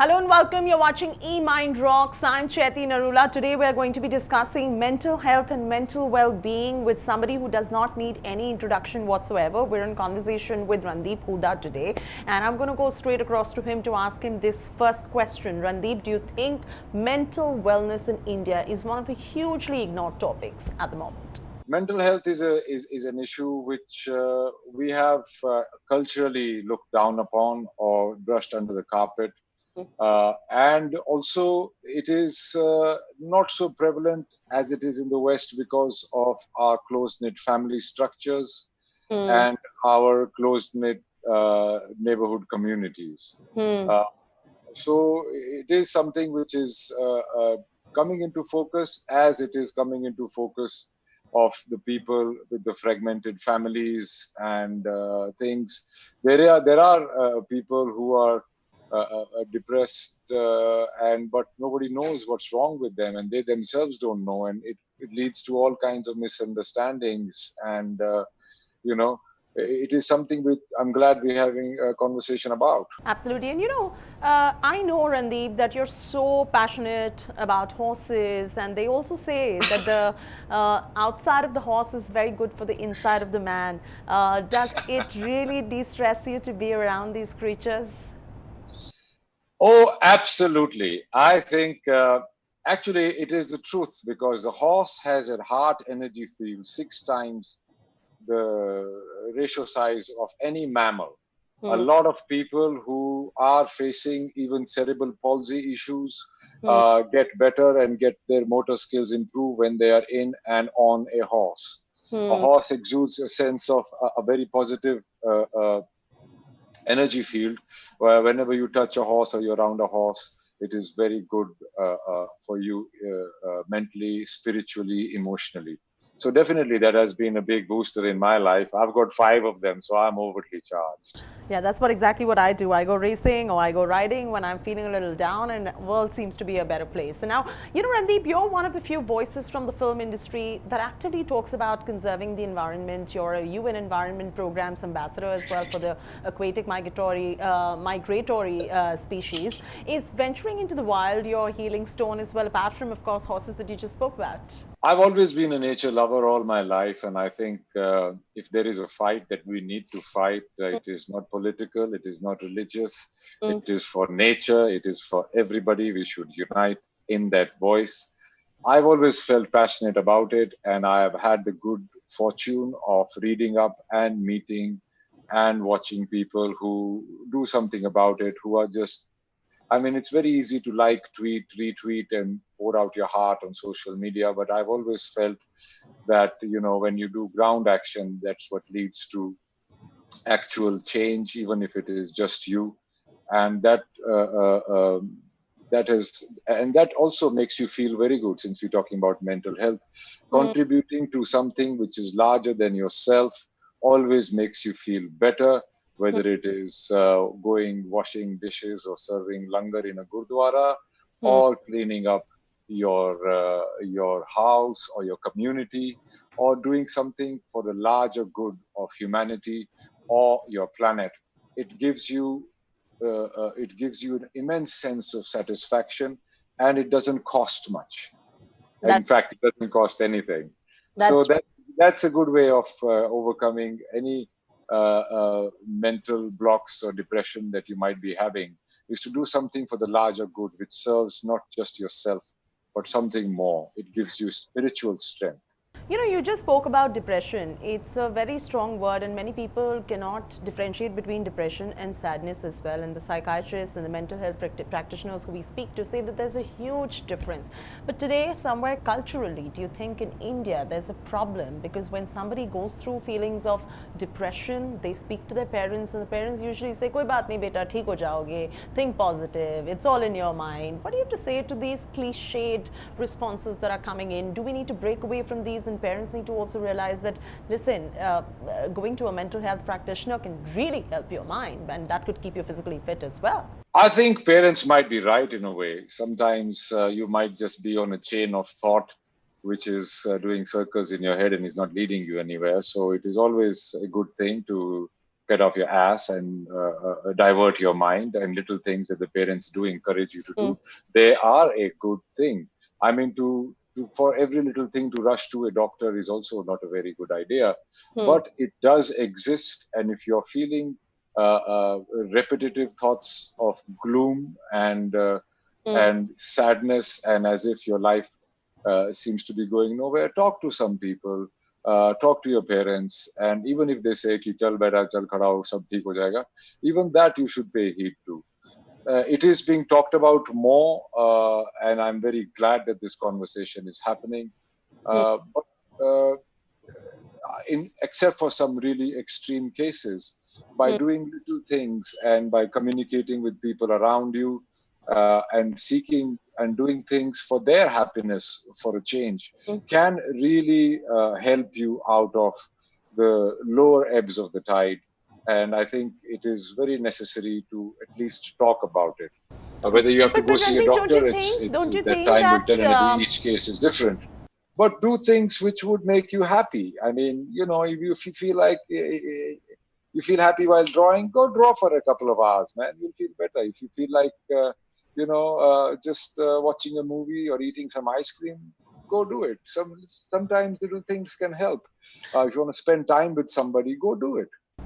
Hello and welcome. You're watching e-MindRocks. I'm Chaiti Narula. Today we're going to be discussing mental health and mental well-being with somebody who does not need any introduction whatsoever. We're in conversation with Randeep Hooda today, and I'm going to go straight across to him to ask him this first question. Randeep, do you think mental wellness in India is one of the hugely ignored topics at the moment? Mental health is an issue which we have culturally looked down upon or brushed under the carpet. And also, it is not so prevalent as it is in the West because of our close-knit family structures and our close-knit neighborhood communities. Uh, so it is something which is coming into focus as it is coming into focus of the people with the fragmented families and things. There are people who are depressed and but nobody knows what's wrong with them, and they themselves don't know, and it leads to all kinds of misunderstandings. And you know, it is something which I'm glad we're having a conversation about. Absolutely. And I know, Randeep, that you're so passionate about horses, and they also say that the outside of the horse is very good for the inside of the man. Does it really de-stress you to be around these creatures? Oh, absolutely. I think actually it is the truth, because the horse has a heart energy field 6 times the ratio size of any mammal. A lot of people who are facing even cerebral palsy issues get better and get their motor skills improve when they are in and on a horse. A horse exudes a sense of a very positive energy field, where whenever you touch a horse or you're around a horse, it is very good for you mentally, spiritually, emotionally. So definitely that has been a big booster in my life. I've got 5 of them, so I'm overly charged. Yeah, that's exactly what I do. I go racing or I go riding when I'm feeling a little down, and the world seems to be a better place. And now, Randeep, you're one of the few voices from the film industry that actively talks about conserving the environment. You're a UN Environment Program's ambassador as well for the aquatic migratory species. Is venturing into the wild your healing stone as well, apart from, of course, horses that you just spoke about? I've always been a nature lover all my life, and I think if there is a fight that we need to fight, it is not political, it is not religious, it is for nature, it is for everybody. We should unite in that voice. I've always felt passionate about it, and I have had the good fortune of reading up and meeting and watching people who do something about it, who are just, I mean, it's very easy to like, tweet, retweet, and pour out your heart on social media. But I've always felt that, when you do ground action, that's what leads to actual change, even if it is just you. And that also makes you feel very good, since we're talking about mental health. Contributing to something which is larger than yourself always makes you feel better, whether it is going washing dishes or serving langar in a gurdwara, or cleaning up your house or your community, or doing something for the larger good of humanity or your planet. It gives you an immense sense of satisfaction, and it doesn't cost much. In That fact, it doesn't cost anything. So that's that's a good way of overcoming any mental blocks or depression that you might be having, is to do something for the larger good, which serves not just yourself, but something more. It gives you spiritual strength. You just spoke about depression. It's a very strong word, and many people cannot differentiate between depression and sadness as well. And the psychiatrists and the mental health practitioners who we speak to say that there's a huge difference. But today, somewhere culturally, do you think in India there's a problem? Because when somebody goes through feelings of depression, they speak to their parents, and the parents usually say, "Koi baat nahi beta, theek ho jaoge, think positive, it's all in your mind." What do you have to say to these cliched responses that are coming in? Do we need to break away from these, and parents need to also realize that, listen, going to a mental health practitioner can really help your mind, and that could keep you physically fit as well? I think parents might be right in a way. Sometimes you might just be on a chain of thought which is doing circles in your head and is not leading you anywhere. So it is always a good thing to get off your ass and divert your mind, and little things that the parents do encourage you to do, they are a good thing. I mean, for every little thing to rush to a doctor is also not a very good idea, but it does exist. And if you're feeling repetitive thoughts of gloom and sadness, and as if your life seems to be going nowhere, talk to some people, talk to your parents, and even if they say ki chal beta chal khada ho sab theek ho jayega, even that you should pay heed to. It is being talked about more, and I'm very glad that this conversation is happening. But except for some really extreme cases, by doing little things and by communicating with people around you, and seeking and doing things for their happiness for a change, can really help you out of the lower ebbs of the tide. And I think it is very necessary to at least talk about it. Whether you have to But go see a Randeep, doctor, it's don't you that think time will that tell, and each case is different. But do things which would make you happy. I mean, if you feel like you feel happy while drawing, go draw for a couple of hours, man. You'll feel better. If you feel like just watching a movie or eating some ice cream, go do it. Sometimes little things can help. If you want to spend time with somebody, go do it.